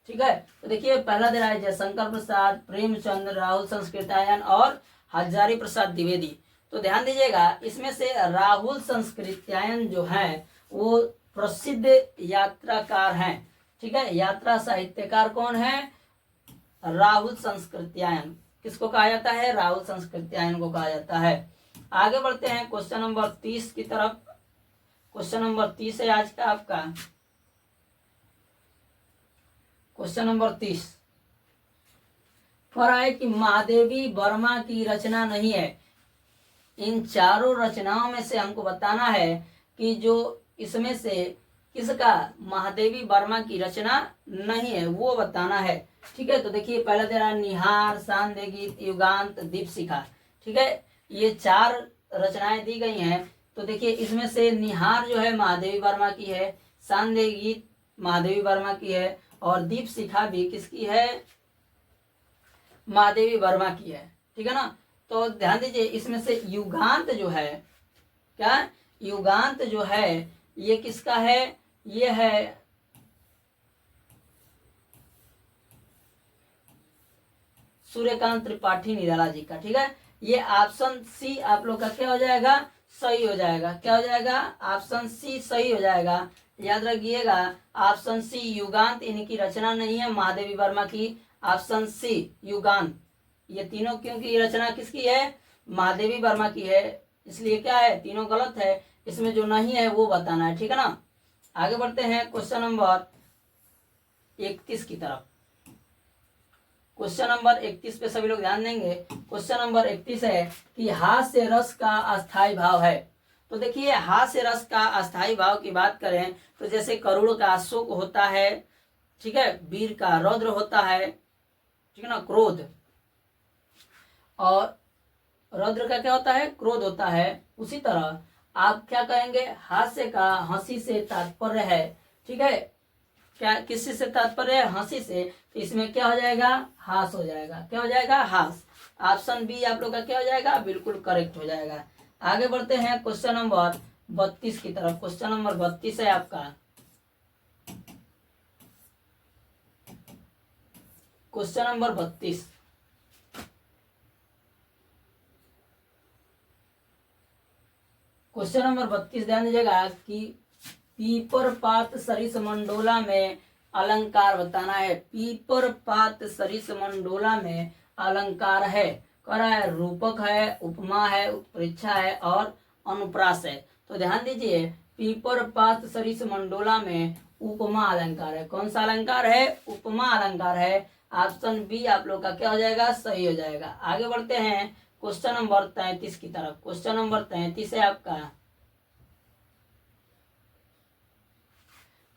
ठीक है, तो देखिए पहला दे रहा है जयशंकर प्रसाद, प्रेमचंद, राहुल संस्कृत्यायन और हजारी प्रसाद द्विवेदी। तो ध्यान दीजिएगा, इसमें से राहुल संस्कृत्यायन जो है वो प्रसिद्ध यात्राकार हैं। ठीक है, यात्रा साहित्यकार कौन है, राहुल संस्कृत्यायन। किसको कहा जाता है, राहुल संस्कृत्यायन को कहा जाता है। आगे बढ़ते हैं क्वेश्चन नंबर 30 की तरफ। क्वेश्चन नंबर 30 है आज का आपका। क्वेश्चन नंबर 30 पर है कि महादेवी वर्मा की रचना नहीं है। इन चारों रचनाओं में से हमको बताना है कि जो इसमें से किसका, महादेवी वर्मा की रचना नहीं है, वो बताना है। ठीक है, तो देखिए पहला दे रहा है निहार, सांध्य गीत, युगांत, दीपशिखा। ठीक है, ये 4 रचनाएं दी गई हैं। तो देखिए इसमें से निहार जो है महादेवी वर्मा की है, सांध्य गीत महादेवी वर्मा की है, और दीपशिखा भी किसकी है, महादेवी वर्मा की है। ठीक है ना, तो ध्यान दीजिए इसमें से युगांत जो है, क्या युगांत जो है ये किसका है, ये है सूर्यकांत त्रिपाठी निराला जी का। ठीक है, ये ऑप्शन सी आप लोग का क्या हो जाएगा, सही हो जाएगा। क्या हो जाएगा, ऑप्शन सी सही हो जाएगा। याद रखिएगा, ऑप्शन सी युगांत इनकी रचना नहीं है महादेवी वर्मा की। ऑप्शन सी युगांत, ये तीनों क्योंकि रचना किसकी है, महादेवी वर्मा की है, इसलिए क्या है, तीनों गलत है। इसमें जो नहीं है वो बताना है। ठीक है ना, आगे बढ़ते हैं क्वेश्चन नंबर 31 की तरफ। क्वेश्चन नंबर 31 पे सभी लोग ध्यान देंगे। क्वेश्चन नंबर 31 है कि हास्य रस का अस्थाई भाव है। तो देखिए हास्य रस का अस्थाई भाव की बात करें तो जैसे करुण का शोक होता है, ठीक है, वीर का रौद्र होता है, ठीक है ना, क्रोध, और रौद्र का क्या होता है, क्रोध होता है। उसी तरह आप क्या कहेंगे, हास्य का हंसी से तात्पर्य है, ठीक है, क्या किससे से तात्पर्य है, हंसी से, तो इसमें क्या हो जाएगा, हास हो जाएगा, क्या हो जाएगा, हास। ऑप्शन बी आप लोग का क्या हो जाएगा, बिल्कुल करेक्ट हो जाएगा। आगे बढ़ते हैं क्वेश्चन नंबर 32 की तरफ। क्वेश्चन नंबर 32 है आपका, क्वेश्चन नंबर 32। क्वेश्चन नंबर 32 ध्यान दीजिएगा कि पीपर पात सरिस मंडोला में अलंकार बताना है। पीपर पात सरिस मंडोला में अलंकार है, कह रहा है रूपक है, उपमा है, उत्प्रेक्षा है और अनुप्रास है। तो ध्यान दीजिए, पीपर पात सरिस मंडोला में उपमा अलंकार है। कौन सा अलंकार है, उपमा अलंकार है। ऑप्शन बी आप लोग का क्या हो जाएगा, सही हो जाएगा। आगे बढ़ते हैं क्वेश्चन नंबर 33 की तरफ। क्वेश्चन नंबर 33 है आपका,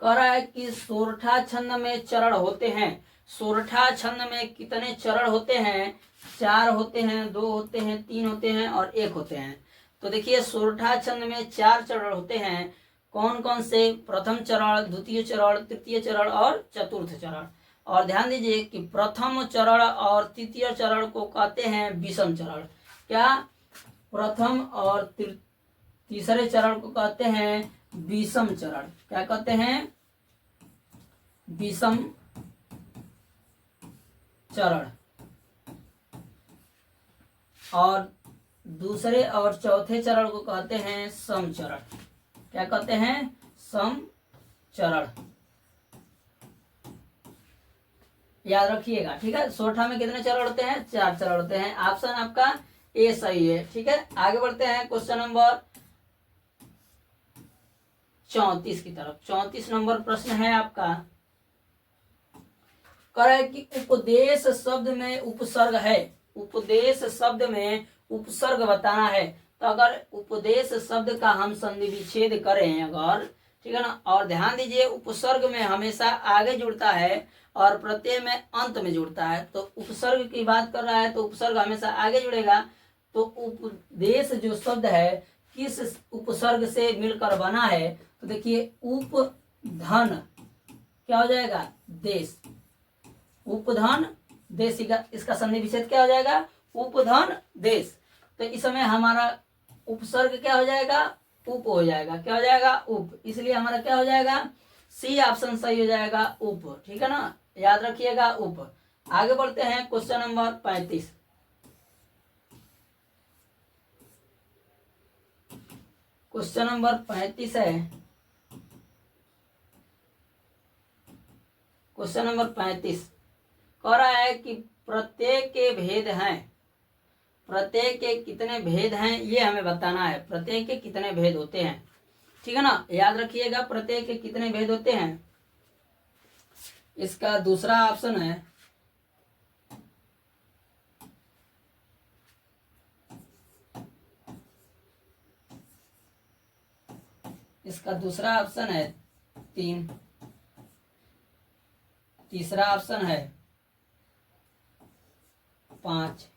कह रहा है कि सोरठा छंद में चरण होते हैं। सोरठा छंद में कितने चरण होते हैं, 4 होते हैं, 2 होते हैं, 3 होते हैं और 1 होते हैं। तो देखिए सोरठा छंद में 4 चरण होते हैं। कौन कौन से, प्रथम चरण, द्वितीय चरण, तृतीय चरण और चतुर्थ चरण। और ध्यान दीजिए कि प्रथम चरण और तृतीय चरण को कहते हैं विषम चरण। क्या, प्रथम और तीसरे चरण को कहते हैं विषम चरण। क्या कहते हैं, विषम चरण। और दूसरे और चौथे चरण को कहते हैं सम चरण। क्या कहते हैं, सम चरण। याद रखिएगा, ठीक है। सोरठा में कितने चरण होते हैं, 4 चरण होते हैं। ऑप्शन आपका ए सही है, ठीक है। आगे बढ़ते हैं क्वेश्चन नंबर 34 की तरफ। 34 नंबर प्रश्न है आपका, कह रहा है कि उपदेश शब्द में उपसर्ग है। उपदेश शब्द में उपसर्ग बताना है। तो अगर उपदेश शब्द का हम संधि विच्छेद करें अगर, ठीक है ना, और ध्यान दीजिए उपसर्ग में हमेशा आगे जुड़ता है और प्रत्यय में अंत में जुड़ता है। तो उपसर्ग की बात कर रहा है तो उपसर्ग हमेशा आगे जुड़ेगा। तो उपदेश जो शब्द है किस उपसर्ग से मिलकर बना है, तो देखिए उपधन क्या हो जाएगा, देश। उपधन देश, इसका संधि विच्छेद क्या हो जाएगा, उपधन देश। तो इस समय हमारा उपसर्ग क्या हो जाएगा, उप हो जाएगा। क्या हो जाएगा, उप। इसलिए हमारा क्या हो जाएगा, सी ऑप्शन सही हो जाएगा, उप, ठीक है ना, याद रखिएगा, उप। आगे बढ़ते हैं क्वेश्चन नंबर 35। क्वेश्चन नंबर 35 है, क्वेश्चन नंबर 35 कह रहा है कि प्रत्येक के भेद हैं। प्रत्येक के कितने भेद हैं ये हमें बताना है। प्रत्येक के कितने भेद होते हैं, ठीक है ना, याद रखिएगा प्रत्येक के कितने भेद होते हैं। इसका दूसरा ऑप्शन है, इसका दूसरा ऑप्शन है 3, तीसरा ऑप्शन है 5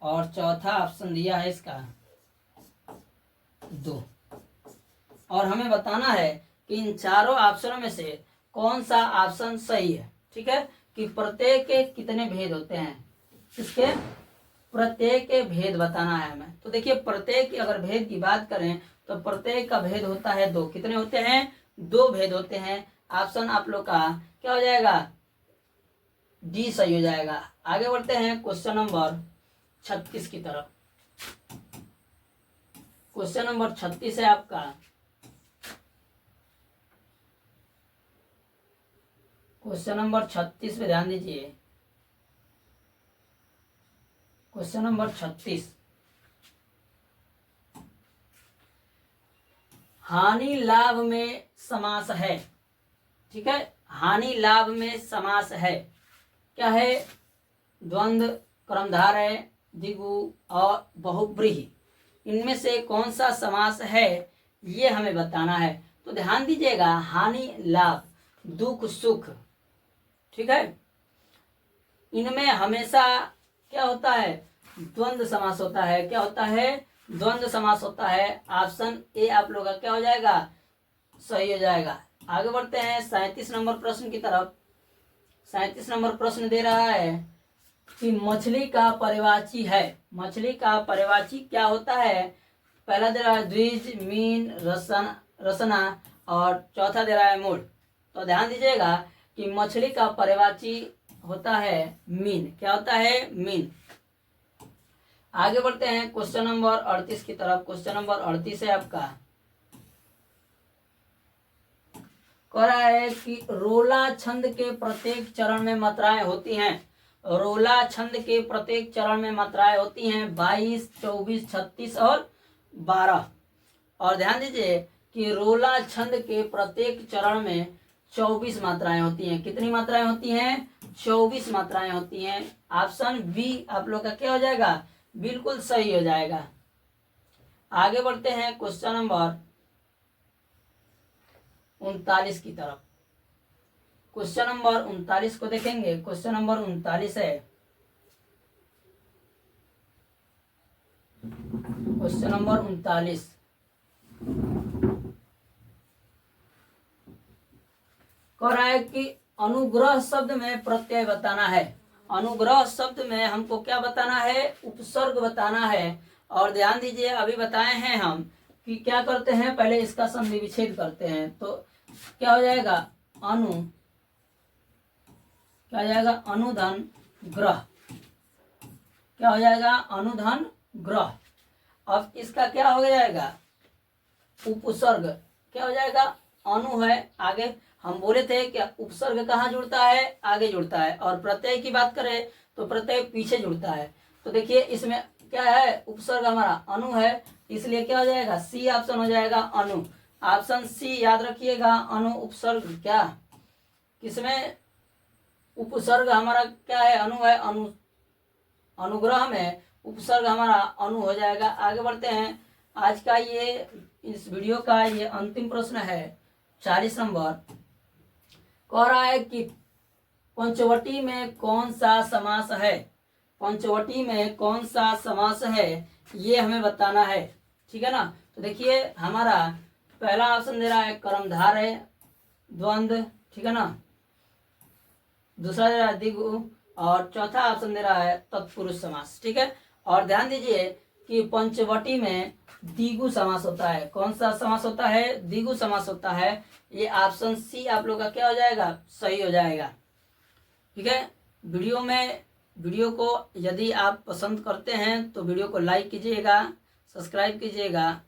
और चौथा ऑप्शन दिया है इसका 2। और हमें बताना है कि इन चारों ऑप्शनों में से कौन सा ऑप्शन सही है, ठीक है, कि प्रत्येक के कितने भेद होते हैं, इसके प्रत्येक के भेद बताना है हमें। तो देखिए प्रत्येक की अगर भेद की बात करें तो प्रत्येक का भेद होता है 2। कितने होते हैं, 2 भेद होते हैं। ऑप्शन आप लोग का क्या हो जाएगा, डी सही हो जाएगा। आगे बढ़ते हैं क्वेश्चन नंबर 36 की तरफ। क्वेश्चन नंबर 36 है आपका, क्वेश्चन नंबर 36 पे ध्यान दीजिए। क्वेश्चन नंबर 36, हानि लाभ में समास है, ठीक है, हानि लाभ में समास है। क्या है, द्वंद्व, कर्मधारय, द्विगु और बहुव्रीहि, इनमें से कौन सा समास है ये हमें बताना है। तो ध्यान दीजिएगा, हानि लाभ, दुख सुख, ठीक है, इनमें हमेशा क्या होता है, द्वंद्व समास होता है। क्या होता है? द्वंद्व समास होता है। ऑप्शन ए आप लोग का क्या हो जाएगा? सही हो जाएगा। आगे बढ़ते हैं 37 नंबर प्रश्न की तरफ। 37 नंबर प्रश्न दे रहा है कि मछली का पर्यायवाची है। मछली का पर्यायवाची क्या होता है? पहला दे रहा है द्विज, मीन, रसना और चौथा दे रहा है मूल। तो ध्यान दीजिएगा कि मछली का पर्यायवाची होता है मीन। क्या होता है? मीन। आगे बढ़ते हैं क्वेश्चन नंबर 38 की तरफ। क्वेश्चन नंबर 38 है आपका, कह रहा है कि रोला छंद के प्रत्येक चरण में मात्राएं होती हैं। रोला छंद के प्रत्येक चरण में मात्राएं होती हैं 22, 24, 36 और 12। और ध्यान दीजिए कि रोला छंद के प्रत्येक चरण में 24 मात्राएं होती हैं। कितनी मात्राएं होती हैं? 24 मात्राएं होती हैं। ऑप्शन बी आप लोग का क्या हो जाएगा? बिल्कुल सही हो जाएगा। आगे बढ़ते हैं क्वेश्चन नंबर 39 की तरफ। क्वेश्चन नंबर 39 को देखेंगे। क्वेश्चन नंबर 39 है, क्वेश्चन नंबर 39 कह रहा है कि अनुग्रह शब्द में प्रत्यय बताना है। अनुग्रह शब्द में हमको क्या बताना है? उपसर्ग बताना है। और ध्यान दीजिए अभी बताए हैं हम कि क्या करते हैं, पहले इसका संधि विच्छेद करते हैं। तो क्या हो जाएगा? क्या हो जाएगा? अनुधन ग्रह। क्या हो जाएगा? अनुधन ग्रह। अब इसका क्या हो जाएगा? उपसर्ग। क्या हो जाएगा? अनु है आगे। हम बोले थे कि उपसर्ग कहाँ जुड़ता है? आगे जुड़ता है। और प्रत्यय की बात करें तो प्रत्यय पीछे जुड़ता है। तो देखिए इसमें क्या है? उपसर्ग हमारा अनु है, इसलिए क्या हो जाएगा? सी ऑप्शन हो जाएगा, अनु। ऑप्शन सी याद रखिएगा, अनु उपसर्ग। क्या किसमें उपसर्ग हमारा क्या है? अनु है। अनुग्रह में उपसर्ग हमारा अनु हो जाएगा। आगे बढ़ते हैं। आज का ये इस वीडियो का ये अंतिम प्रश्न है 40 नंबर। कह रहा है कि पंचवटी में कौन सा समास है? पंचवटी में कौन सा समास है ये हमें बताना है। ठीक है ना? तो देखिए हमारा पहला ऑप्शन दे रहा है कर्मधार है, द्वंद्व। ठीक है ना? दूसरा दे रहा है द्विगु और चौथा ऑप्शन दे रहा है तत्पुरुष समास। ठीक है? और ध्यान दीजिए कि पंचवटी में द्विगु समास होता है। कौन सा समास होता है? द्विगु समास होता है। ये ऑप्शन सी आप लोग का क्या हो जाएगा? सही हो जाएगा। ठीक है? वीडियो को यदि आप पसंद करते हैं तो वीडियो को लाइक कीजिएगा, सब्सक्राइब कीजिएगा